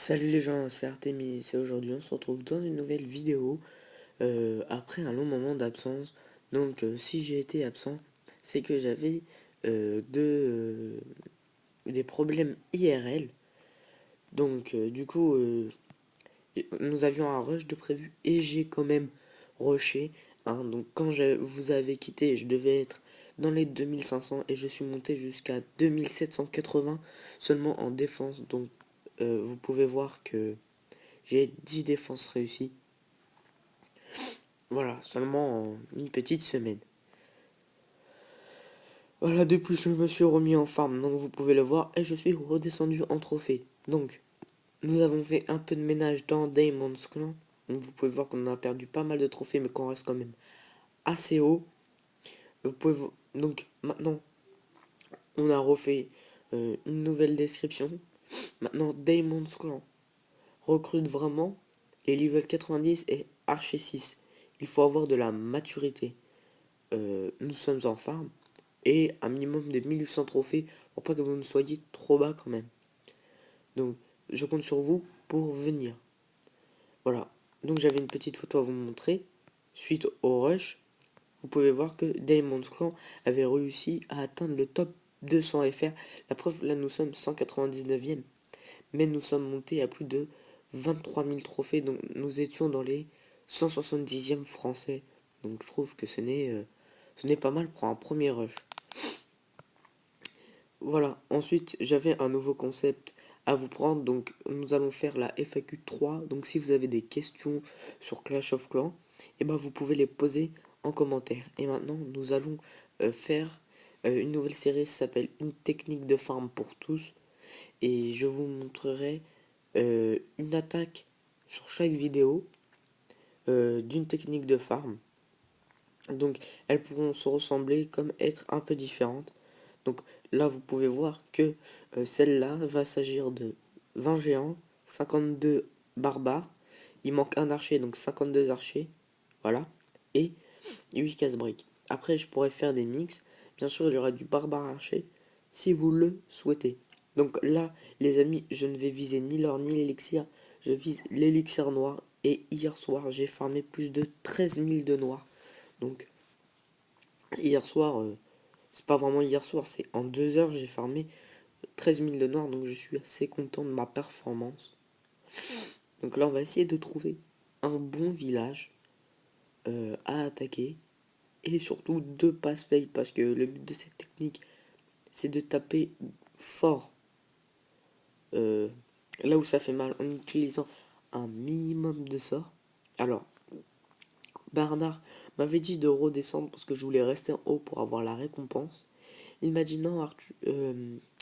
Salut les gens, c'est Artemis et aujourd'hui on se retrouve dans une nouvelle vidéo après un long moment d'absence. Donc si j'ai été absent, c'est que j'avais des problèmes IRL. Donc du coup nous avions un rush de prévu et j'ai quand même rushé, hein. Donc quand je vous avais quitté, je devais être dans les 2500 et je suis monté jusqu'à 2780 seulement en défense. Donc vous pouvez voir que j'ai 10 défenses réussies. Voilà, seulement en une petite semaine. Voilà, depuis je me suis remis en farm, donc vous pouvez le voir, et je suis redescendu en trophée. Donc, nous avons fait un peu de ménage dans Daemon's Clan. Donc vous pouvez voir qu'on a perdu pas mal de trophées, mais qu'on reste quand même assez haut. Donc maintenant, on a refait une nouvelle description. Maintenant, Daemon's Clan recrute vraiment les level 90 et archer 6. Il faut avoir de la maturité. Nous sommes en farm et un minimum de 1800 trophées pour pas que vous ne soyez trop bas quand même. Donc je compte sur vous pour venir. Voilà. Donc j'avais une petite photo à vous montrer. Suite au rush, vous pouvez voir que Daemon's Clan avait réussi à atteindre le top 200 FR. La preuve, là nous sommes 199e. Mais nous sommes montés à plus de 23 000 trophées. Donc nous étions dans les 170e français. Donc je trouve que ce n'est pas mal pour un premier rush. Voilà, ensuite j'avais un nouveau concept à vous prendre, donc nous allons faire la FAQ 3, donc si vous avez des questions sur Clash of Clans, et ben vous pouvez les poser en commentaire. Et maintenant nous allons faire une nouvelle série, ça s'appelle Une technique de farm pour tous, et je vous montrerai une attaque sur chaque vidéo d'une technique de farm. Donc elles pourront se ressembler comme être un peu différentes. Donc là, vous pouvez voir que celle-là va s'agir de 20 géants, 52 barbares. Il manque un archer, donc 52 archers. Voilà. Et 8 casse-briques. Après, je pourrais faire des mix. Bien sûr, il y aura du barbare archer si vous le souhaitez. Donc là, les amis, je ne vais viser ni l'or ni l'élixir. Je vise l'élixir noir. Et hier soir, j'ai farmé plus de 13 000 de noir. Donc hier soir, c'est pas vraiment hier soir, c'est en 2 heures, j'ai farmé 13 000 de noir, donc je suis assez content de ma performance. Donc là, on va essayer de trouver un bon village à attaquer et surtout deux pass-play parce que le but de cette technique, c'est de taper fort euh, là où ça fait mal en utilisant un minimum de sorts. Alors, Bernard m'avait dit de redescendre parce que je voulais rester en haut pour avoir la récompense. Il m'a dit non,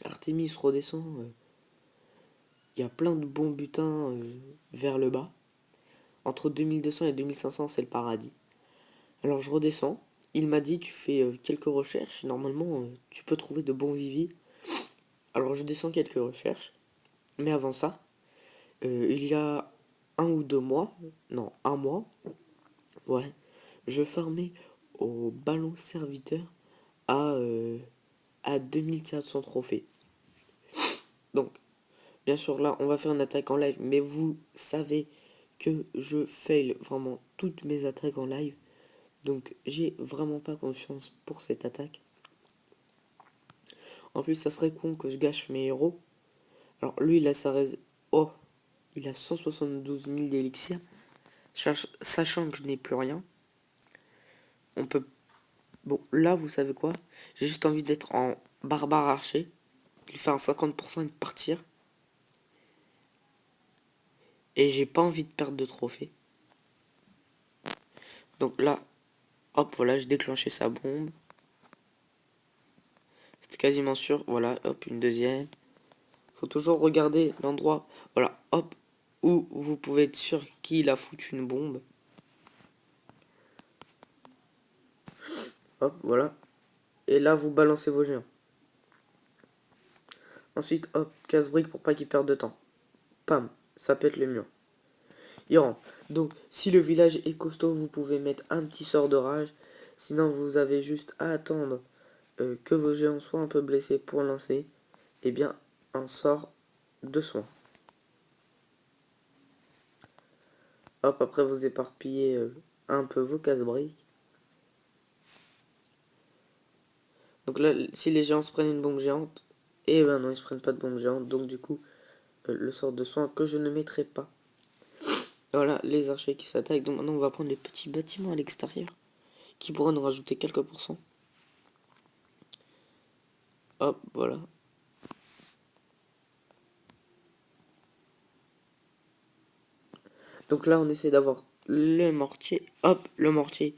Artemis redescend. Il y a plein de bons butins vers le bas. Entre 2200 et 2500, c'est le paradis. Alors je redescends. Il m'a dit tu fais quelques recherches et normalement tu peux trouver de bons viviers. Alors je descends quelques recherches. Mais avant ça, il y a 1 ou 2 mois, non, 1 mois, ouais, je farmais au ballon serviteur à, euh, à 2400 trophées. Donc, bien sûr, là, on va faire une attaque en live, mais vous savez que je fail vraiment toutes mes attaques en live. Donc, j'ai vraiment pas confiance pour cette attaque. En plus, ça serait con que je gâche mes héros. Alors, lui, il a sa réserve. Oh, il a 172 000 d'élixir. Sachant que je n'ai plus rien. On peut. Bon, là, vous savez quoi? J'ai juste envie d'être en barbare archer. Lui faire un 50% et de partir. Et j'ai pas envie de perdre de trophée. Donc là, hop, voilà, j'ai déclenché sa bombe. C'était quasiment sûr. Voilà, hop, une deuxième. Faut toujours regarder l'endroit. Voilà, hop, où vous pouvez être sûr qu'il a foutu une bombe. Hop, voilà. Et là, vous balancez vos géants. Ensuite, hop, casse-brique pour pas qu'il perde de temps. Pam, ça pète le mur. Il rentre. Donc, si le village est costaud, vous pouvez mettre un petit sort de rage. Sinon, vous avez juste à attendre que vos géants soient un peu blessés pour lancer. Et bien, un sort de soin. Hop, après vous éparpillez un peu vos casse-briques. Donc là, si les géants se prennent une bombe géante, et ben non, ils se prennent pas de bombe géante. Donc du coup, le sort de soin que je ne mettrai pas. Voilà, les archers qui s'attaquent. Donc maintenant, on va prendre les petits bâtiments à l'extérieur, qui pourraient nous rajouter quelques pourcents. Hop, voilà. Donc là, on essaie d'avoir le mortier. Hop, le mortier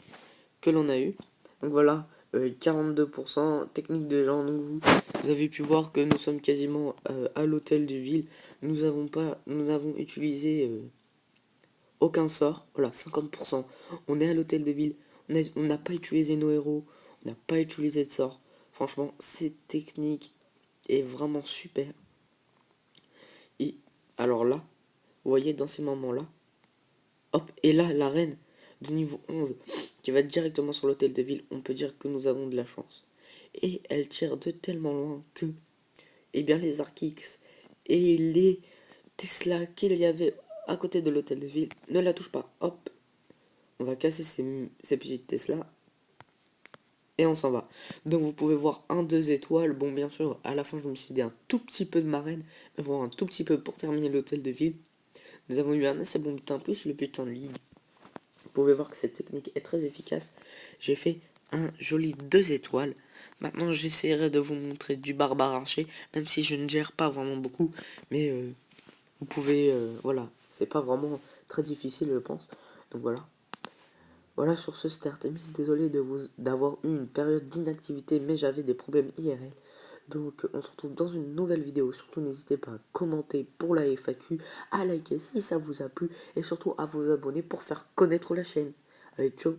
que l'on a eu. Donc voilà, 42%, technique de gens. Donc vous avez pu voir que nous sommes quasiment à l'hôtel de ville. Nous avons utilisé aucun sort. Voilà, 50%. On est à l'hôtel de ville. On n'a pas utilisé nos héros. On n'a pas utilisé de sort. Franchement, cette technique est vraiment super. Et alors là, vous voyez dans ces moments-là, hop, et là, la reine de niveau 11 qui va directement sur l'hôtel de ville, on peut dire que nous avons de la chance. Et elle tire de tellement loin que, eh bien, les Archix et les Tesla qu'il y avait à côté de l'hôtel de ville ne la touchent pas. Hop, on va casser ces petites Tesla et on s'en va. Donc vous pouvez voir un 2 étoiles. Bon, bien sûr, à la fin, je me suis dit un tout petit peu de marraine, mais vraiment un tout petit peu pour terminer l'hôtel de ville. Nous avons eu un assez bon butin, plus le butin de ligue. Vous pouvez voir que cette technique est très efficace. J'ai fait un joli 2 étoiles. Maintenant, j'essaierai de vous montrer du barbare archer, même si je ne gère pas vraiment beaucoup. Mais vous pouvez, voilà, c'est pas vraiment très difficile, je pense. Donc voilà. Voilà sur ce c'était Artemis. Désolé d'avoir eu une période d'inactivité, mais j'avais des problèmes IRL. Donc on se retrouve dans une nouvelle vidéo. Surtout n'hésitez pas à commenter pour la FAQ, à liker si ça vous a plu, et surtout à vous abonner pour faire connaître la chaîne. Allez, ciao.